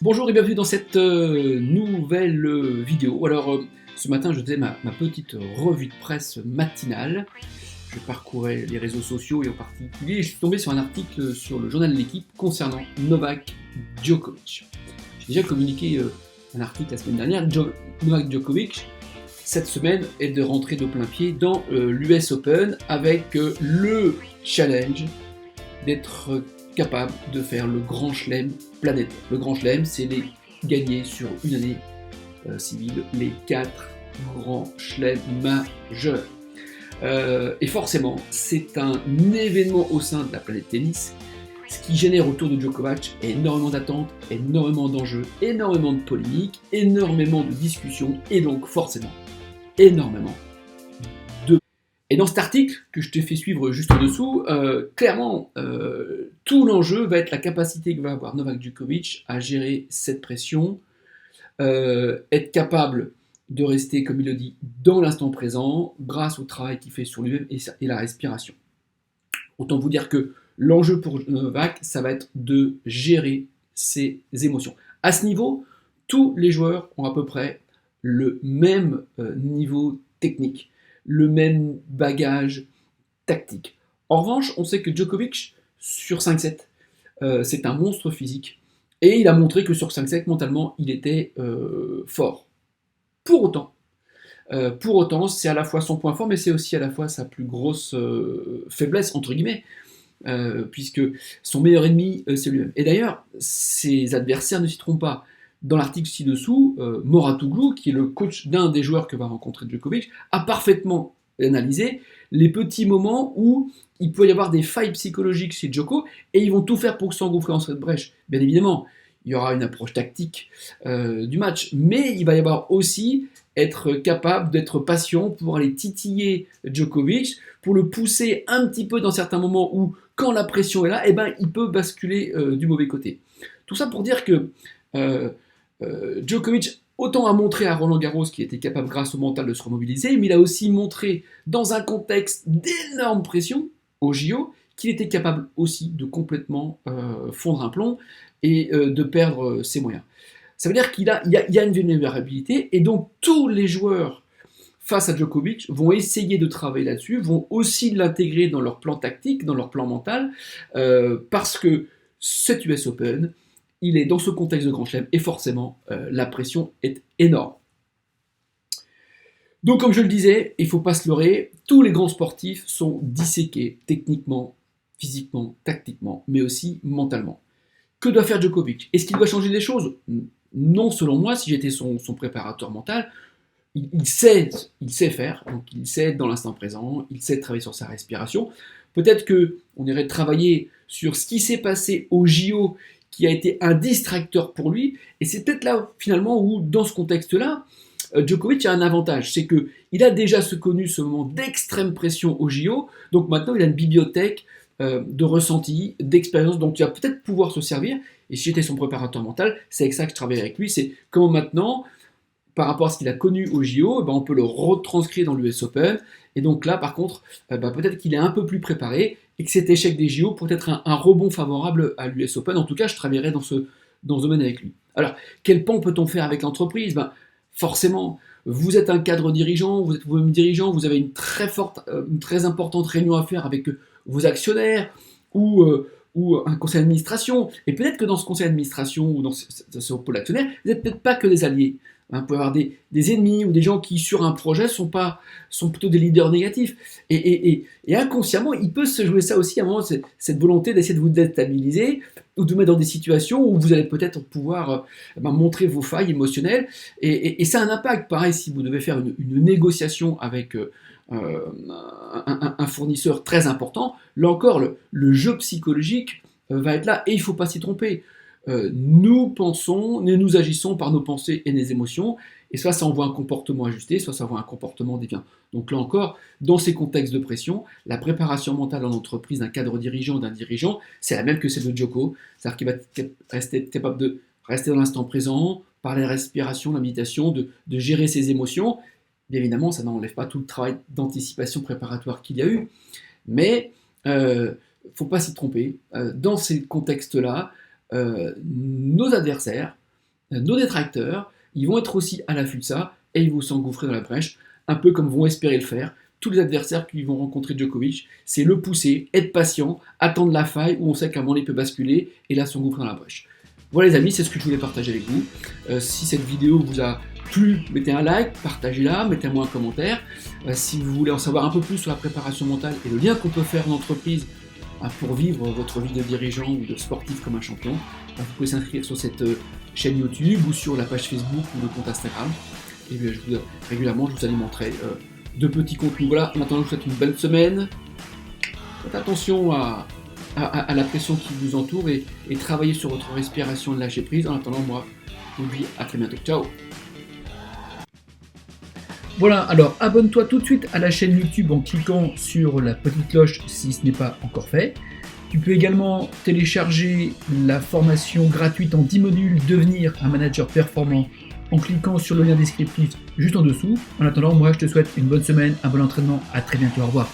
Bonjour et bienvenue dans cette nouvelle vidéo. Alors, ce matin, je faisais ma petite revue de presse matinale. Je parcourais les réseaux sociaux et en particulier, je suis tombé sur un article sur le journal de l'équipe concernant Novak Djokovic. J'ai déjà communiqué un article la semaine dernière. Novak Djokovic, cette semaine, est de rentrer de plein pied dans l'US Open avec le challenge d'être capable de faire le Grand Chelem planétaire. Le Grand Chelem, c'est les gagner sur une année civile les 4 grands chelems majeurs. Et forcément, c'est un événement au sein de la planète tennis, ce qui génère autour de Djokovic énormément d'attentes, énormément d'enjeux, énormément de polémiques, énormément de discussions, et donc forcément, énormément de... Et dans cet article, que je t'ai fait suivre juste au-dessous, clairement, tout l'enjeu va être la capacité que va avoir Novak Djokovic à gérer cette pression, être capable de rester, comme il le dit, dans l'instant présent, grâce au travail qu'il fait sur lui-même et la respiration. Autant vous dire que l'enjeu pour Novak, ça va être de gérer ses émotions. À ce niveau, tous les joueurs ont à peu près le même niveau technique, le même bagage tactique. En revanche, on sait que Djokovic, sur 5-7, c'est un monstre physique. Et il a montré que sur 5-7, mentalement, il était fort. Pour autant, c'est à la fois son point fort, mais c'est aussi à la fois sa plus grosse faiblesse, entre guillemets, puisque son meilleur ennemi, c'est lui-même. Et d'ailleurs, ses adversaires ne s'y trompent pas. Dans l'article ci-dessous, Mouratoglou, qui est le coach d'un des joueurs que va rencontrer Djokovic, a parfaitement analysé les petits moments où il peut y avoir des failles psychologiques chez Djoko, et ils vont tout faire pour s'engouffrer dans cette brèche. Bien évidemment, il y aura une approche tactique du match, mais il va y avoir aussi être capable d'être patient pour aller titiller Djokovic, pour le pousser un petit peu dans certains moments où, quand la pression est là, eh ben, il peut basculer du mauvais côté. Tout ça pour dire que Djokovic, autant a montré à Roland Garros qu'il était capable, grâce au mental, de se remobiliser, mais il a aussi montré, dans un contexte d'énorme pression, au JO, qu'il était capable aussi de complètement fondre un plomb et de perdre ses moyens. Ça veut dire qu'il y a une vulnérabilité, et donc tous les joueurs face à Djokovic vont essayer de travailler là-dessus, vont aussi l'intégrer dans leur plan tactique, dans leur plan mental, parce que cet US Open, il est dans ce contexte de Grand Chelem, et forcément, la pression est énorme. Donc, comme je le disais, il ne faut pas se leurrer, tous les grands sportifs sont disséqués techniquement, physiquement, tactiquement, mais aussi mentalement. Que doit faire Djokovic? Est-ce qu'il doit changer des choses? Non, selon moi, si j'étais son préparateur mental, il sait faire, donc il sait être dans l'instant présent, il sait travailler sur sa respiration. Peut-être qu'on irait travailler sur ce qui s'est passé au JO, qui a été un distracteur pour lui, et c'est peut-être là, finalement, où, dans ce contexte-là, Djokovic a un avantage, c'est qu'il a déjà connu ce moment d'extrême pression au JO, donc maintenant il a une bibliothèque de ressenti, d'expérience, donc il va peut-être pouvoir se servir, et si j'étais son préparateur mental, c'est avec ça que je travaille avec lui, c'est comment maintenant, par rapport à ce qu'il a connu au JO, on peut le retranscrire dans l'US Open, et donc là par contre, peut-être qu'il est un peu plus préparé, et que cet échec des JO pourrait être un rebond favorable à l'US Open. En tout cas, je travaillerai dans ce domaine avec lui. Alors, quel pont peut-on faire avec l'entreprise? Forcément, vous êtes un cadre dirigeant, vous êtes vous-même dirigeant, vous avez une très importante réunion à faire avec vos actionnaires ou un conseil d'administration. Et peut-être que dans ce conseil d'administration ou dans ce pôle actionnaire, vous n'êtes peut-être pas que des alliés. Vous pouvez avoir des ennemis ou des gens qui, sur un projet, sont plutôt des leaders négatifs. Et inconsciemment, il peut se jouer ça aussi, à un moment, cette volonté d'essayer de vous déstabiliser ou de vous mettre dans des situations où vous allez peut-être pouvoir montrer vos failles émotionnelles. Et ça a un impact. Pareil, si vous devez faire une négociation avec un fournisseur très important, là encore, le jeu psychologique va être là. Et il ne faut pas s'y tromper. Nous pensons, nous agissons par nos pensées et nos émotions, et soit ça envoie un comportement ajusté, soit ça envoie un comportement déviant. Donc là encore, dans ces contextes de pression, la préparation mentale en entreprise d'un cadre dirigeant, d'un dirigeant, c'est la même que celle de Djoko, c'est-à-dire qu'il va rester capable de rester dans l'instant présent, par la respiration, la méditation, de gérer ses émotions. Bien évidemment, ça n'enlève pas tout le travail d'anticipation préparatoire qu'il y a eu, mais il ne faut pas s'y tromper. Dans ces contextes-là, nos adversaires nos détracteurs, ils vont être aussi à l'affût de ça et ils vont s'engouffrer dans la brèche, un peu comme vont espérer le faire tous les adversaires qui vont rencontrer Djokovic. C'est le pousser, être patient, attendre la faille où on sait qu'à un moment il peut basculer et là s'engouffrer dans la brèche. Voilà les amis, c'est ce que je voulais partager avec vous. Si cette vidéo vous a plu, mettez un like, partagez-la, mettez-moi un commentaire. Si vous voulez en savoir un peu plus sur la préparation mentale et le lien qu'on peut faire en entreprise pour vivre votre vie de dirigeant ou de sportif comme un champion, vous pouvez s'inscrire sur cette chaîne YouTube ou sur la page Facebook ou le compte Instagram. Et bien, régulièrement, je vous alimenterai de petits contenus. Voilà, maintenant je vous souhaite une bonne semaine. Faites attention à la pression qui vous entoure et travaillez sur votre respiration et lâcher prise. En attendant, moi, je vous dis à très bientôt. Ciao. Voilà, alors abonne-toi tout de suite à la chaîne YouTube en cliquant sur la petite cloche si ce n'est pas encore fait. Tu peux également télécharger la formation gratuite en 10 modules Devenir un manager performant en cliquant sur le lien descriptif juste en dessous. En attendant, moi je te souhaite une bonne semaine, un bon entraînement, à très bientôt, au revoir.